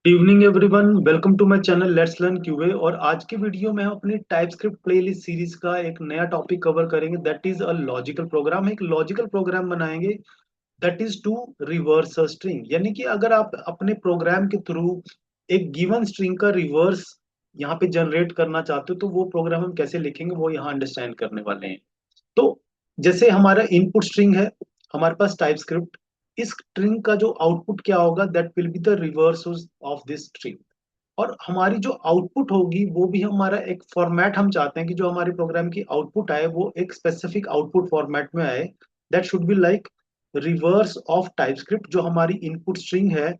Evening everyone, welcome to my channel let's learn QA. और आज के वीडियो में हम अपनी टाइपस्क्रिप्ट प्लेलिस्ट सीरीज का एक नया टॉपिक कवर करेंगे, that is a logical program. एक लॉजिकल प्रोग्राम बनाएंगे that is to reverse a string, यानी कि अगर आप अपने प्रोग्राम के थ्रू एक गिवन स्ट्रिंग का रिवर्स यहाँ पे जनरेट करना चाहते हो तो वो प्रोग्राम हम कैसे लिखेंगे वो यहाँ अंडरस्टैंड करने वाले हैं। तो जैसे हमारा इनपुट स्ट्रिंग है, हमारे पास टाइप स्क्रिप्ट, इस स्ट्रिंग का जो आउटपुट क्या होगा that will be the reverse of this string. और हमारी जो आउटपुट होगी वो भी हमारा एक फॉर्मेट हम चाहते हैं कि जो हमारे प्रोग्राम की आउटपुट आए वो एक स्पेसिफिक आउटपुट फॉर्मेट में आए। That should be like reverse of type script. जो हमारी इनपुट स्ट्रिंग है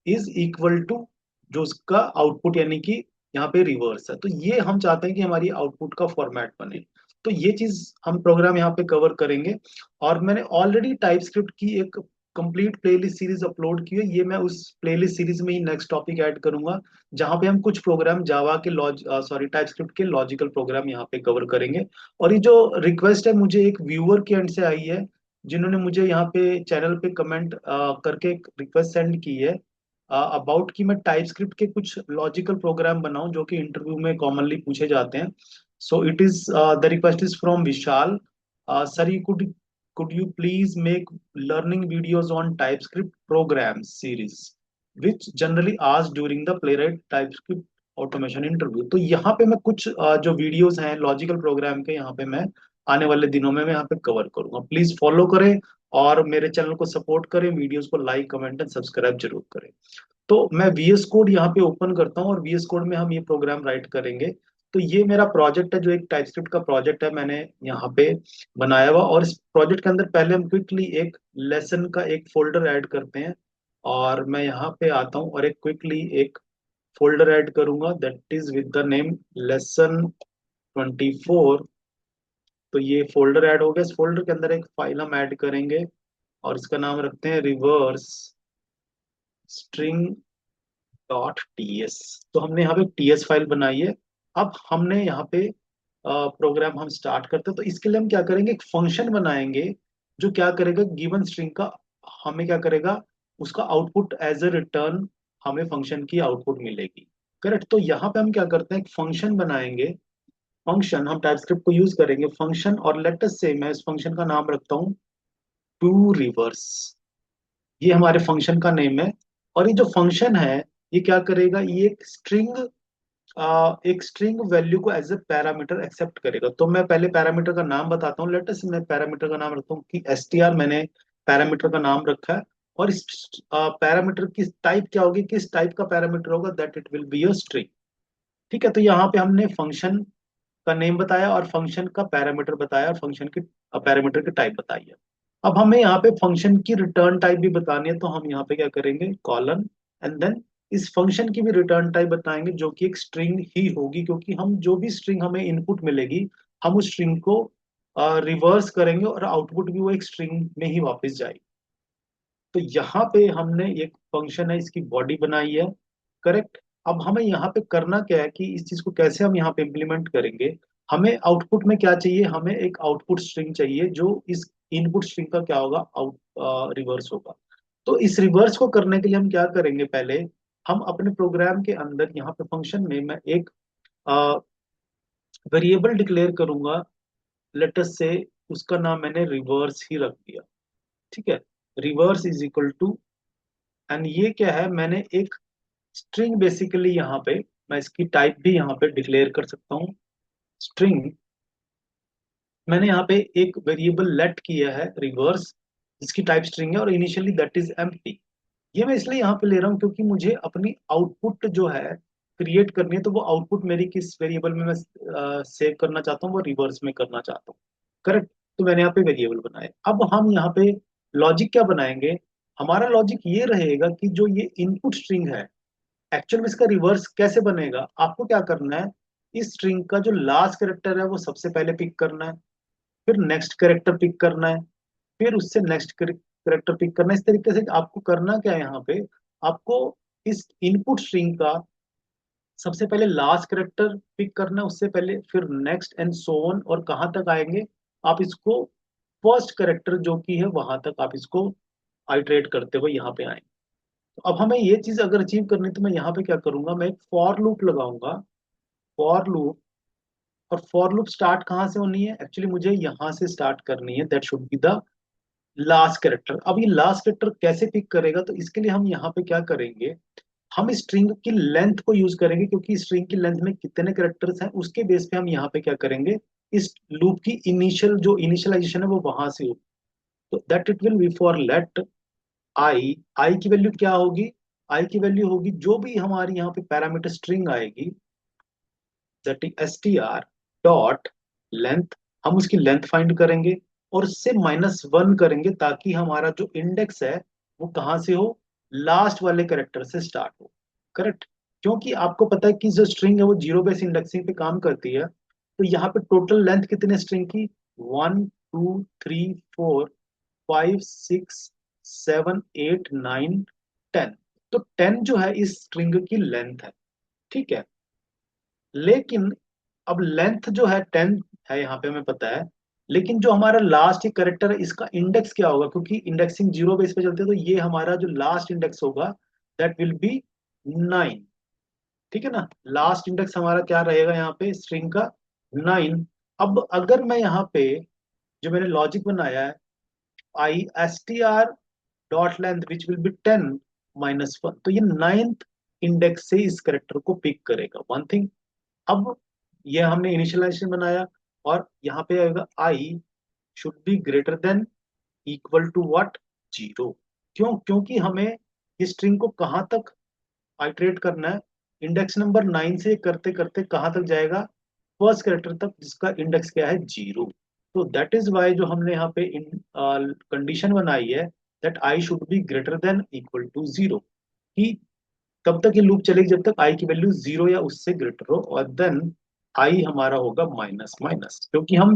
इज इक्वल टू जो उसका आउटपुट, यानी कि यहाँ पे रिवर्स है। तो ये हम चाहते हैं कि हमारी आउटपुट का फॉर्मेट बने। तो ये चीज हम प्रोग्राम यहाँ पे कवर करेंगे। और मैंने ऑलरेडी टाइप स्क्रिप्ट की एक कंप्लीट प्लेलिस्ट सीरीज अपलोड की है। ये मैं उस प्लेलिस्ट सीरीज में ही नेक्स्ट टॉपिक ऐड करूंगा, जहाँ पे हम कुछ प्रोग्राम जावा के टाइप स्क्रिप्ट के लॉजिकल प्रोग्राम यहाँ पे कवर करेंगे। और ये जो रिक्वेस्ट है मुझे एक व्यूअर के एंड से आई है, जिन्होंने मुझे यहाँ पे चैनल पे कमेंट करके एक रिक्वेस्ट सेंड की है अबाउट कि मैं टाइप स्क्रिप्ट के कुछ लॉजिकल प्रोग्राम बनाऊं जो कि इंटरव्यू में कॉमनली पूछे जाते हैं। So it is the request is from Vishal. Sir, you could you please make learning videos on TypeScript programs series which generally asked during the Playwright TypeScript automation interview। तो यहाँ पे मैं कुछ जो वीडियोस हैं लॉजिकल प्रोग्राम के, यहाँ पे मैं आने वाले दिनों में मैं यहाँ पे कवर करूंगा। प्लीज फॉलो करें और मेरे चैनल को सपोर्ट करें, वीडियोस को लाइक कमेंट एंड सब्सक्राइब जरूर करें। तो मैं VS कोड यहाँ पे ओपन करता हूँ और VS कोड में हम ये प्रोग्राम राइट करेंगे। तो ये मेरा प्रोजेक्ट है, जो एक टाइपस्क्रिप्ट का प्रोजेक्ट है मैंने यहाँ पे बनाया हुआ। और इस प्रोजेक्ट के अंदर पहले हम क्विकली एक लेसन का एक फोल्डर ऐड करते हैं। और मैं यहाँ पे आता हूँ और एक क्विकली एक फोल्डर ऐड करूंगा that is with the name lesson 24। तो ये फोल्डर ऐड हो गया। इस फोल्डर के अंदर एक फाइल हम ऐड करेंगे और इसका नाम रखते हैं रिवर्स स्ट्रिंग डॉट टीएस। तो हमने यहाँ पे टीएस फाइल बनाई है। अब हमने यहाँ पे प्रोग्राम हम स्टार्ट करते हैं। तो इसके लिए हम क्या करेंगे, एक फंक्शन बनाएंगे जो क्या करेगा, गिवन स्ट्रिंग का हमें क्या करेगा, उसका आउटपुट एज ए रिटर्न हमें फंक्शन की आउटपुट मिलेगी। करेक्ट। तो यहाँ पे हम क्या करते हैं, एक फंक्शन बनाएंगे। फंक्शन हम टाइपस्क्रिप्ट को यूज करेंगे फंक्शन, और लेट अस से मैं इस फंक्शन का नाम रखता हूँ टू रिवर्स। ये हमारे फंक्शन का नेम है। और ये जो फंक्शन है ये क्या करेगा, ये एक स्ट्रिंग वैल्यू को एज ए पैरामीटर एक्सेप्ट करेगा। तो मैं पहले पैरामीटर का नाम बताता हूँ। लेटेस्ट मैं पैरामीटर का नाम रखता हूँ कि str मैंने पैरामीटर का नाम रखा है। और इस पैरामीटर की टाइप क्या होगी, किस टाइप का पैरामीटर होगा, that it will be a string. ठीक है। तो यहाँ पे हमने फंक्शन का नेम बताया और फंक्शन का पैरामीटर बताया और फंक्शन की पैरामीटर की टाइप बताई है। अब हमें यहाँ पे फंक्शन की रिटर्न टाइप भी बतानी है, तो हम यहाँ पे क्या करेंगे, कॉलन एंड देन इस फंक्शन की भी रिटर्न टाइप बताएंगे जो कि एक स्ट्रिंग ही होगी, क्योंकि हम जो भी स्ट्रिंग हमें इनपुट मिलेगी हम उस स्ट्रिंग को रिवर्स करेंगे और आउटपुट भी वो एक स्ट्रिंग में ही वापस जाएगी। तो यहाँ पे हमने एक फंक्शन है, इसकी बॉडी बनाई है। करेक्ट। अब हमें यहाँ पे करना क्या है कि इस चीज को कैसे हम यहाँ पे इम्प्लीमेंट करेंगे। हमें आउटपुट में क्या चाहिए, हमें एक आउटपुट स्ट्रिंग चाहिए जो इस इनपुट स्ट्रिंग का क्या होगा, आउट रिवर्स होगा। तो इस रिवर्स को करने के लिए हम क्या करेंगे, पहले हम अपने प्रोग्राम के अंदर यहाँ पे फंक्शन में मैं एक वेरिएबल डिक्लेयर करूंगा। लेटस से उसका नाम मैंने रिवर्स ही रख दिया। ठीक है। Reverse is equal to, and ये क्या है, मैंने एक स्ट्रिंग बेसिकली यहाँ पे मैं इसकी टाइप भी यहाँ पे डिक्लेयर कर सकता हूँ स्ट्रिंग। मैंने यहाँ पे एक वेरिएबल लेट किया है रिवर्स, जिसकी टाइप स्ट्रिंग है और इनिशियली दैट इज एम्प्टी। ये मैं इसलिए यहाँ पे ले रहा हूँ क्योंकि मुझे अपनी आउटपुट जो है क्रिएट करनी है। तो वो आउटपुट मेरी किस वेरिएबल में मैं सेव करना चाहता हूँ, वो रिवर्स में करना चाहता हूँ। करेक्ट। तो मैंने यहाँ पे वेरिएबल बनाए। अब हम यहाँ पे लॉजिक क्या बनाएंगे, हमारा लॉजिक ये रहेगा कि जो ये इनपुट स्ट्रिंग है एक्चुअल में इसका रिवर्स कैसे बनेगा। आपको क्या करना है, इस स्ट्रिंग का जो लास्ट कैरेक्टर है वो सबसे पहले पिक करना है, फिर नेक्स्ट कैरेक्टर पिक करना है, फिर उससे नेक्स्ट कैरेक्टर पिक करना है। इस तरीके से आपको करना क्या है, यहाँ पे आपको इस इनपुट स्ट्रिंग का सबसे पहले लास्ट कैरेक्टर पिक करना है, उससे पहले फिर नेक्स्ट एंड सो ऑन, और कहाँ तक आएंगे आप इसको फर्स्ट कैरेक्टर जो कि है वहां तक आप इसको आइटरेट करते हुए यहाँ पे आएंगे। तो अब हमें ये चीज अगर अचीव करनी है, तो मैं यहाँ पे क्या करूंगा, मैं एक फॉर लूप लगाऊंगा। फॉर लूप, और फॉर लूप स्टार्ट कहाँ से होनी है, एक्चुअली मुझे यहाँ से स्टार्ट करनी है, that should be the last character. अब ये लास्ट कैरेक्टर कैसे पिक करेगा, तो इसके लिए हम यहाँ पे क्या करेंगे, हम स्ट्रिंग की लेंथ को यूज करेंगे, क्योंकि स्ट्रिंग की लेंथ में कितने कैरेक्टर्स हैं उसके बेस पे हम यहाँ पे क्या करेंगे, इस लूप की इनिशियल जो इनिशियलाइजेशन है वो वहां से होगी। तो that it will be for let I, I की वैल्यू क्या होगी, आई की वैल्यू होगी जो भी हमारी यहाँ पे पैरामीटर स्ट्रिंग आएगी, that is S T R dot length, हम उसकी लेंथ फाइंड करेंगे और उससे -1 करेंगे, ताकि हमारा जो इंडेक्स है वो कहाँ से हो, लास्ट वाले करेक्टर से स्टार्ट हो। करेक्ट, क्योंकि आपको पता है कि जो स्ट्रिंग है वो जीरो बेस इंडेक्सिंग पे काम करती है। तो यहाँ पे टोटल लेंथ कितने स्ट्रिंग की, 1 2 3 4 5 6 7 8 9 10। तो 10 जो है इस स्ट्रिंग की लेंथ है। ठीक है, लेकिन अब लेंथ जो है 10 है यहाँ पे हमें पता है, लेकिन जो हमारा लास्ट ही करेक्टर है इसका इंडेक्स क्या होगा, क्योंकि इंडेक्सिंग जीरो बेस पे चलती है, तो ये हमारा जो लास्ट इंडेक्स होगा दैट विल बी 9। ठीक है ना, लास्ट इंडेक्स हमारा क्या रहेगा यहाँ पे स्ट्रिंग का, 9। अब अगर मैं यहाँ पे जो मैंने लॉजिक बनाया है, I S T R dot length which will be 10 -1, तो ये 9th इंडेक्स से इस करेक्टर को पिक करेगा, वन थिंग। अब ये हमने इनिशियलाइजेशन बनाया, और यहाँ पे आएगा i should be greater than equal to what, 0। क्यों, क्योंकि हमें इस स्ट्रिंग को कहाँ तक आइटरेट करना है, इंडेक्स नंबर 9 से करते करते कहाँ तक जाएगा, फर्स्ट कैरेक्टर तक जिसका इंडेक्स क्या है, 0। तो दैट इज वाई जो हमने यहाँ पे कंडीशन बनाई है, that i should be greater than equal to 0, कि तब तक ये लूप चलेगी जब तक आई की वैल्यू 0 या उससे ग्रेटर हो, और देन आई हमारा होगा माइनस माइनस, क्योंकि हम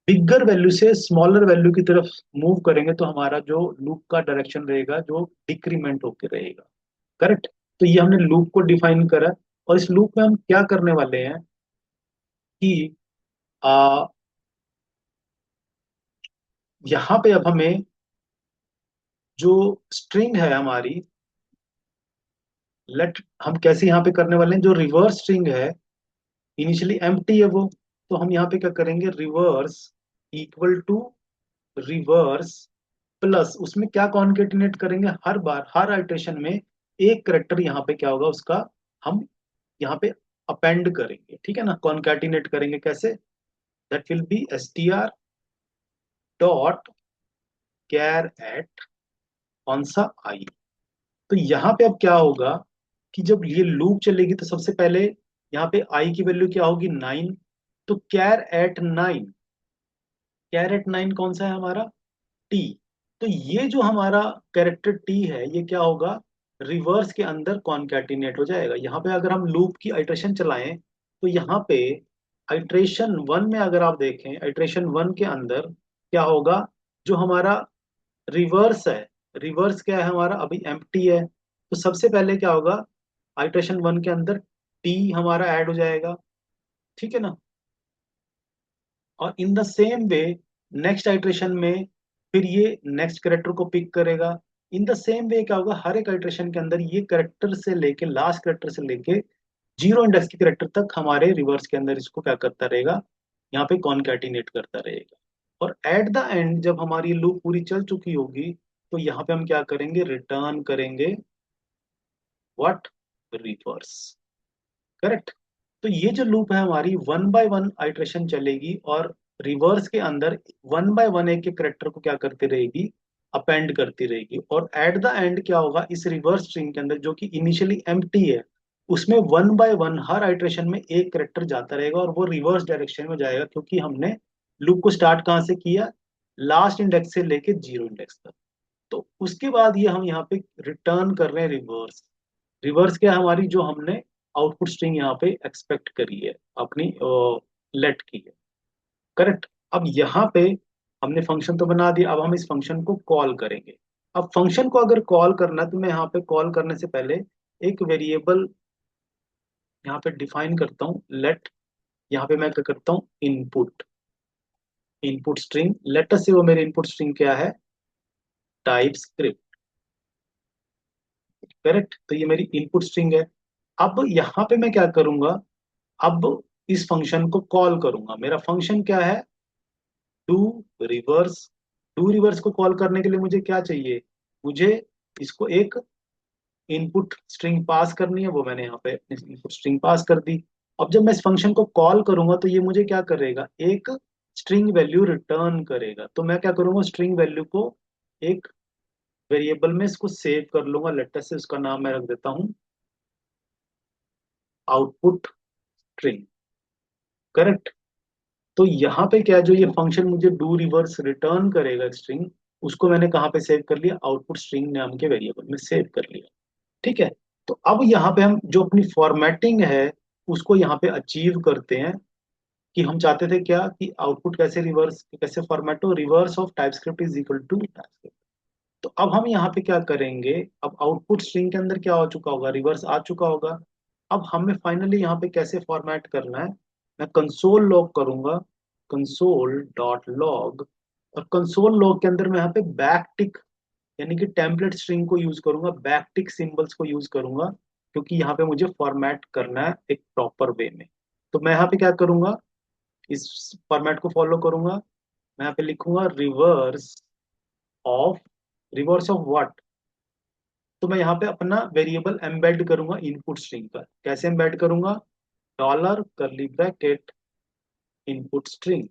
बिगर वैल्यू से स्मॉलर वैल्यू की तरफ मूव करेंगे, तो हमारा जो लूप का डायरेक्शन रहेगा जो डिक्रीमेंट होकर रहेगा। करेक्ट, तो ये हमने लूप को डिफाइन करा, और इस लूप में हम क्या करने वाले हैं कि आ, यहाँ पे अब हमें जो स्ट्रिंग है हमारी, लेट हम कैसे यहाँ पे करने वाले हैं, जो रिवर्स स्ट्रिंग है इनिशियली एम्प्टी है वो, तो हम यहाँ पे क्या करेंगे, reverse equal to reverse plus, उसमें क्या कॉन्केटिनेट करेंगे, हर बार हर आइट्रेशन में एक करेक्टर यहाँ पे क्या होगा उसका, हम यहाँ पे अपेंड करेंगे। ठीक है ना, कॉन्केटिनेट करेंगे कैसे, that will be S T R dot char at कौन सा आई। तो यहाँ पे अब क्या होगा कि जब ये लूप चलेगी तो सबसे पहले यहाँ पे आई की वैल्यू क्या होगी, 9। तो कैर एट 9 कौन सा है हमारा, टी। तो ये जो हमारा कैरेक्टर टी है ये क्या होगा, रिवर्स के अंदर कॉन्कैटिनेट हो जाएगा। यहाँ पे अगर हम लूप की आइट्रेशन चलाएं, तो यहाँ पे आइट्रेशन 1 में अगर आप देखें, आइट्रेशन 1 के अंदर क्या होगा, जो हमारा रिवर्स है, रिवर्स क्या है हमारा, अभी एम्प्टी है, तो सबसे पहले क्या होगा, आइट्रेशन 1 के अंदर टी हमारा ऐड हो जाएगा। ठीक है ना, और in the same way next iteration में फिर ये नेक्स्ट करेक्टर को पिक करेगा। इन द सेम वे क्या होगा, हर एक आइट्रेशन के अंदर ये करेक्टर से लेके लास्ट करेक्टर से लेके जीरो इंडेक्स के करेक्टर तक हमारे रिवर्स के अंदर इसको क्या करता रहेगा, यहाँ पे कॉन्कैटिनेट करता रहेगा। और एट द एंड जब हमारी लूप पूरी चल चुकी होगी, तो यहाँ पे हम क्या करेंगे, रिटर्न करेंगे व्हाट, रिवर्स। करेक्ट, तो ये जो लूप है हमारी 1 बाय 1 आइट्रेशन चलेगी, और रिवर्स के अंदर 1 बाय 1 एक एक करेक्टर को क्या करती रहेगी, अपेंड करती रहेगी। और एट द एंड क्या होगा, इस रिवर्स स्ट्रिंग के अंदर जो कि इनिशियली एम्प्टी है, उसमें 1 बाय 1 हर आइट्रेशन में एक करेक्टर जाता रहेगा, और वो रिवर्स डायरेक्शन में जाएगा, क्योंकि हमने लूप को स्टार्ट कहाँ से किया, लास्ट इंडेक्स से लेके जीरो इंडेक्स तक। तो उसके बाद ये हम यहाँ पे रिटर्न कर रहे हैं रिवर्स। रिवर्स क्या है हमारी, जो हमने आउटपुट स्ट्रिंग यहाँ पे एक्सपेक्ट करी है अपनी, लेट की है। करेक्ट, अब यहाँ पे हमने फंक्शन तो बना दिया, अब हम इस फंक्शन को कॉल करेंगे। अब फंक्शन को अगर कॉल करना है, तो मैं यहाँ पे कॉल करने से पहले एक वेरिएबल यहाँ पे डिफाइन करता हूँ, लेट। यहाँ पे मैं क्या करता हूँ, इनपुट, इनपुट स्ट्रिंग, लेटर से वो मेरे इनपुट स्ट्रिंग क्या है, टाइप स्क्रिप्ट। करेक्ट, तो ये मेरी इनपुट स्ट्रिंग है। अब यहाँ पे मैं क्या करूंगा, अब इस फंक्शन को कॉल करूंगा। मेरा फंक्शन क्या है, डू रिवर्स। डू रिवर्स को कॉल करने के लिए मुझे क्या चाहिए, मुझे इसको एक इनपुट स्ट्रिंग पास करनी है, वो मैंने यहाँ पे इनपुट स्ट्रिंग पास कर दी। अब जब मैं इस फंक्शन को कॉल करूंगा तो ये मुझे क्या करेगा, एक स्ट्रिंग वैल्यू रिटर्न करेगा। तो मैं क्या करूंगा, स्ट्रिंग वैल्यू को एक वेरिएबल में इसको सेव कर लूंगा। लेटर से उसका नाम मैं रख देता हूँ आउटपुट स्ट्रिंग। करेक्ट। तो यहाँ पे क्या है, जो ये फंक्शन मुझे डू रिवर्स रिटर्न करेगा स्ट्रिंग, उसको मैंने कहाँ पे सेव कर लिया, आउटपुट स्ट्रिंग नाम के वेरिएबल में सेव कर लिया। ठीक है। तो अब यहाँ पे हम जो अपनी फॉर्मेटिंग है उसको यहाँ पे अचीव करते हैं, कि हम चाहते थे क्या, कि आउटपुट कैसे रिवर्स, कैसे फॉर्मेट हो, reverse of TypeScript is equal to TypeScript. तो अब हम यहाँ पे क्या करेंगे, अब आउटपुट स्ट्रिंग के अंदर क्या हो चुका होगा, रिवर्स आ चुका होगा। अब हमें फाइनली यहाँ पे कैसे फॉर्मेट करना है, मैं कंसोल लॉग करूंगा, कंसोल डॉट लॉग। और कंसोल लॉग के अंदर मैं यहाँ पे बैक टिक, यानी कि टेम्पलेट स्ट्रिंग को यूज करूंगा, बैक टिक सिंबल्स को यूज करूंगा, क्योंकि यहाँ पे मुझे फॉर्मेट करना है एक प्रॉपर वे में। तो मैं यहाँ पे क्या करूंगा, इस फॉर्मेट को फॉलो करूंगा। मैं यहाँ पे लिखूंगा reverse of, reverse of what, तो मैं यहाँ पे अपना वेरिएबल एम्बेड करूंगा इनपुट स्ट्रिंग का। कैसे एम्बेड करूंगा, dollar curly bracket input string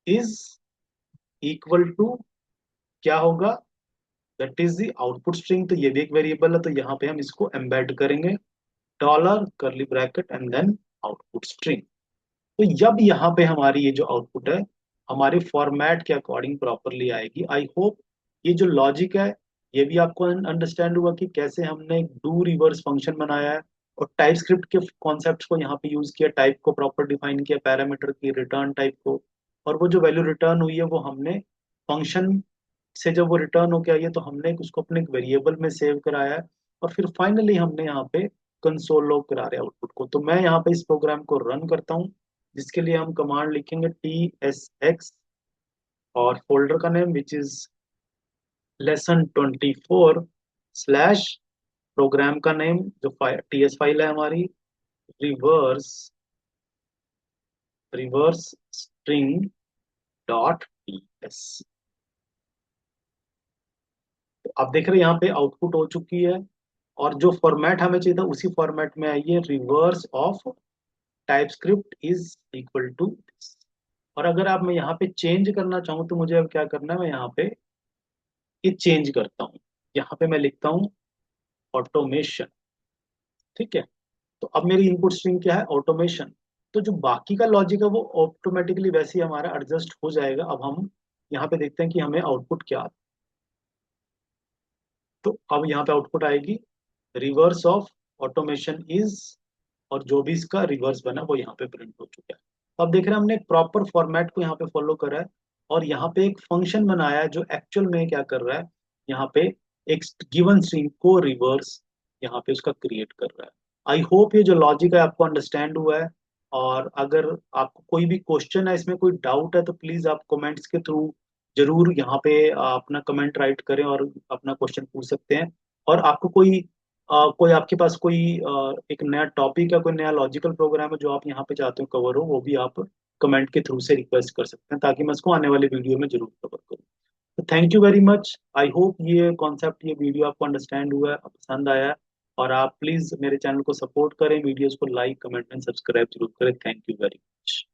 is equal to, क्या होगा, that is the output string. तो ये भी एक वेरिएबल है, तो यहाँ पे हम इसको एम्बेड करेंगे, dollar curly bracket and then output string. तो जब यहाँ पे हमारी ये जो आउटपुट है हमारे फॉर्मेट के अकॉर्डिंग प्रॉपरली आएगी। आई होप ये जो लॉजिक है ये भी आपको अंडरस्टैंड हुआ, कि कैसे हमने एक डू रिवर्स फंक्शन बनाया है और टाइप स्क्रिप्ट के कॉन्सेप्ट्स को यहाँ पे यूज किया, टाइप को प्रॉपर डिफाइन किया, पैरामीटर की रिटर्न टाइप को, और वो जो वैल्यू रिटर्न हुई है वो हमने फंक्शन से जब वो रिटर्न होके आई है तो हमने उसको अपने एक वेरिएबल में सेव कराया है। और फिर फाइनली हमने यहाँ पे कंसोल लॉग करा रहे हैं आउटपुट को। तो मैं यहाँ पे इस प्रोग्राम को रन करता हूँ, जिसके लिए हम कमांड लिखेंगे TSX, और फोल्डर का name which is lesson 24 slash, program का नेम जो TS फाइल है हमारी, reverse, reverse string dot TS। तो आप देख रहे हैं यहाँ पे आउटपुट हो चुकी है, और जो फॉर्मेट हमें चाहिए था उसी फॉर्मेट में आई है, reverse of TypeScript is equal to this. और अगर आप, मैं यहाँ पे चेंज करना चाहूँ तो मुझे अब क्या करना है, मैं यहाँ पे ये चेंज करता हूँ। यहाँ पे मैं लिखता हूँ ऑटोमेशन। ठीक है। तो अब मेरी इनपुट स्ट्रिंग क्या है, ऑटोमेशन। तो जो बाकी का लॉजिक है वो ऑटोमेटिकली वैसे ही हमारा एडजस्ट हो जाएगा। अब हम यहाँ पे देखते हैं कि हमें आउटपुट क्या आता है। तो अब यहाँ पे आउटपुट आएगी, रिवर्स ऑफ ऑटोमेशन इज, और जो भी इसका रिवर्स बना वो यहाँ पे प्रिंट हो चुका है। तो अब देख रहे हैं हमने एक प्रॉपर फॉर्मेट को यहाँ पे फॉलो करा है, और यहाँ पे एक फंक्शन बनाया है जो एक्चुअल में क्या कर रहा है, यहाँ पे एक गिवन स्ट्रिंग को रिवर्स यहाँ पे उसका क्रिएट कर रहा है। आई होप ये जो लॉजिक है आपको अंडरस्टैंड हुआ है। और अगर आपको कोई भी क्वेश्चन है, इसमें कोई डाउट है, तो प्लीज आप कमेंट्स के थ्रू जरूर यहाँ पे अपना कमेंट राइट करें और अपना क्वेश्चन पूछ सकते हैं। और आपको कोई कोई आपके पास कोई एक नया टॉपिक है, कोई नया लॉजिकल प्रोग्राम है जो आप यहाँ पे चाहते हो कवर हो, वो भी आप कमेंट के थ्रू से रिक्वेस्ट कर सकते हैं, ताकि मैं उसको आने वाले वीडियो में जरूर कवर करूँ। तो thank you very much. I hope ये कॉन्सेप्ट, ये वीडियो आपको अंडरस्टैंड हुआ है, पसंद आया है। और आप प्लीज मेरे चैनल को सपोर्ट करें, वीडियोस को लाइक कमेंट एंड सब्सक्राइब जरूर करें। Thank you very much.